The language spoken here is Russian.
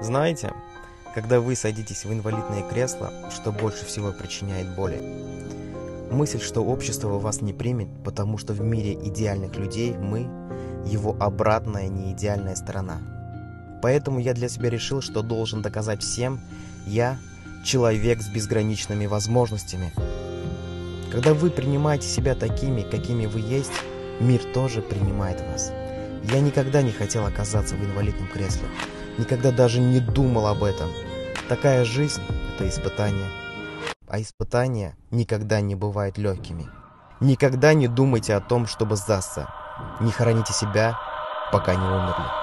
Знаете, когда вы садитесь в инвалидное кресло, что больше всего причиняет боли? Мысль, что общество вас не примет, потому что в мире идеальных людей мы – его обратная неидеальная сторона. Поэтому я для себя решил, что должен доказать всем, я – человек с безграничными возможностями. Когда вы принимаете себя такими, какими вы есть, мир тоже принимает вас. Я никогда не хотел оказаться в инвалидном кресле. Никогда даже не думал об этом. Такая жизнь – это испытание. А испытания никогда не бывают легкими. Никогда не думайте о том, чтобы сдаться. Не хороните себя, пока не умерли.